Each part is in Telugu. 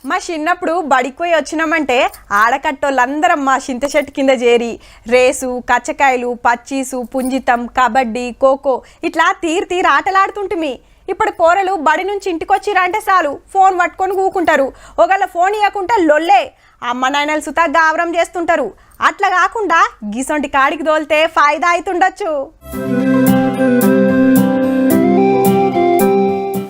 మా చిన్నప్పుడు బడికి పోయి వచ్చినామంటే ఆడకట్టోళ్ళందరం మా చింత చెట్టు కింద చేరి రేసు కచ్చకాయలు పచ్చీసు పుంజితం కబడ్డీ ఖోఖో ఇట్లా తీరు ఆటలాడుతుంటిమి. ఇప్పుడు పోరలు బడి నుంచి ఇంటికి వచ్చిరంటే చాలు ఫోన్ పట్టుకొని కూకుంటారు. ఒకవేళ ఫోన్ ఇవ్వకుండా లొల్లే అమ్మ నాయనలు సుతా గావరం చేస్తుంటారు. అట్లా కాకుండా గిసొంటి కాడికి దోలితే ఫాయిదా అవుతుండొచ్చు.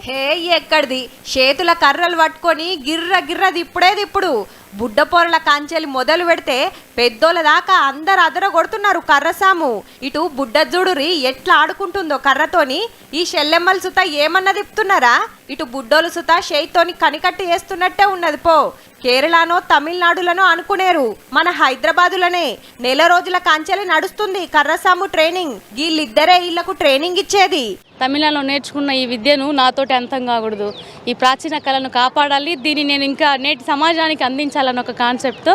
హే ఎక్కడిది చేతుల కర్రలు పట్టుకొని గిర్ర దిప్పుడు బుడ్డ పొరల కాంచెలి మొదలు పెడితే పెద్దోళ్ళ దాకా అందరు అదర కొడుతున్నారు కర్రసాము. ఇటు బుడ్డ జుడురి ఎట్లా ఆడుకుంటుందో కర్రతోని. ఈ షెల్లెమ్మల సుత ఏమన్నా తిప్పుతున్నారా? ఇటు బుడ్డోలు సుత షేయితోని కనికట్టి వేస్తున్నట్టే ఉన్నది. పో కేరళనో తమిళనాడులనో అనుకునేరు, మన హైదరాబాదులోనే నెల రోజుల కాంచెలి నడుస్తుంది కర్రసాము ట్రైనింగ్. వీళ్ళిద్దరే వీళ్లకు ట్రైనింగ్ ఇచ్చేది. తమిళనాడులో నేర్చుకున్న ఈ విద్యను నాతోటి అంతం కాకూడదు. ఈ ప్రాచీన కళను కాపాడాలి, దీన్ని నేను ఇంకా నేటి సమాజానికి అందించాలని ఒక కాన్సెప్ట్తో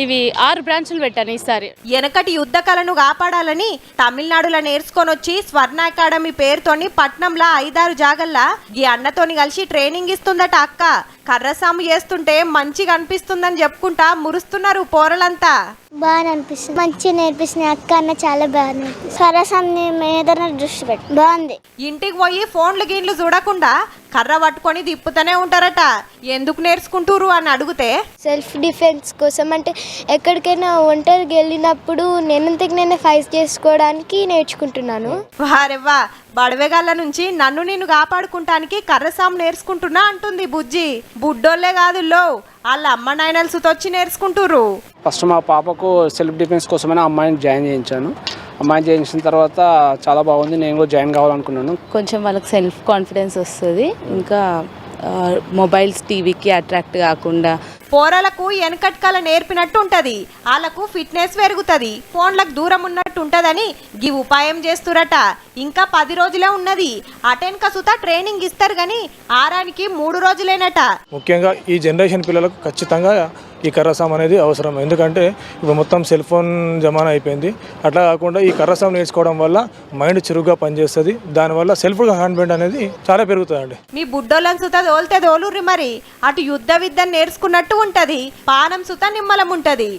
ఇవి 6 బ్రాంచులు పెట్టాను ఈసారి. వెనకటి యుద్ధ కళను కాపాడాలని తమిళనాడులో నేర్చుకొని వచ్చి స్వర్ణ అకాడమీ పేరుతోని పట్నంలో 5-6 జాగల్లా ఈ అన్నతోని కలిసి ట్రైనింగ్ ఇస్తుందట అక్క. కర్రసాము చేస్తుంటే మంచిగా అనిపిస్తుందని చెప్పుకుంటా మురుస్తున్నారు పోరలంతా. బాగా అనిపిస్తుంది, మంచిగా నేర్పిస్తుంది అక్క అన్న, చాలా బాగా నేర్పిస్తుంది. కర్రసాము మీద దృష్టి పెట్టి బాగుంది. ఇంటికి పోయి ఫోన్లు గీన్లు చూడకుండా కర్ర పట్టుకొని తిప్పుతూనే ఉంటారట. ఎందుకు నేర్చుకుంటారు అని అడిగితే సెల్ఫ్ డిఫెన్స్ కోసం, అంటే ఎక్కడికైనా ఒంటరికి వెళ్ళినప్పుడు నేనే ఫైట్ చేసుకోవడానికి నేర్చుకుంటున్నాను. వారెవ్వా బడవేగాళ్ళ నుంచి నన్ను నేను కాపాడుకుంటానికి కర్రసాము నేర్చుకుంటున్నా అంటుంది బుజ్జి. బుడ్డోళ్లే కాదుల్లో వాళ్ళ అమ్మ నాయనలు సుతొచ్చి నేర్చుకుంటుర్రు. ఫస్ట్ మా పాపకు సెల్ఫ్ డిఫెన్స్ కోసమైనా అమ్మాయిని జాయిన్ చేయించాను. అమ్మాయిని చేయించిన తర్వాత చాలా బాగుంది, నేను కూడా జాయిన్ కావాలనుకున్నాను. కొంచెం వాళ్ళకి సెల్ఫ్ కాన్ఫిడెన్స్ వస్తుంది, ఇంకా మొబైల్స్ టీవీకి అట్రాక్ట్ కాకుండా. పోరలకు వెనకట్కాల నేర్పినట్టు ఉంటది, వాళ్ళకు ఫిట్నెస్ పెరుగుతుంది, ఫోన్లకు దూరం ఉన్నట్టు ఉంటదని ఈ ఉపాయం చేస్తురట. ఇంకా 10 రోజులే ఉన్నది. అటెన్క సుత ట్రైనింగ్ ఇస్తారు గాని ఆరానికి 3 రోజులేనట. ముఖ్యంగా ఈ జనరేషన్ పిల్లలకు ఖచ్చితంగా ఈ కర్రసాము అనేది అవసరం. ఎందుకంటే ఇప్పుడు మొత్తం సెల్ ఫోన్ జమానా అయిపోయింది. అట్లా కాకుండా ఈ కర్రసాము నేర్చుకోవడం వల్ల మైండ్ చురుగ్గా పనిచేస్తుంది. దానివల్ల సెల్ఫ్ కాన్ఫిడెంట్ అనేది చాలా పెరుగుతుందండి. మీ బుడ్డోళ్ళని సుత దోల్తే దోలుర్రి మరి. అటు యుద్ధ విద్యను నేర్చుకున్నట్టు ఉంటది, పానం సుత నిమ్మలం ఉంటది.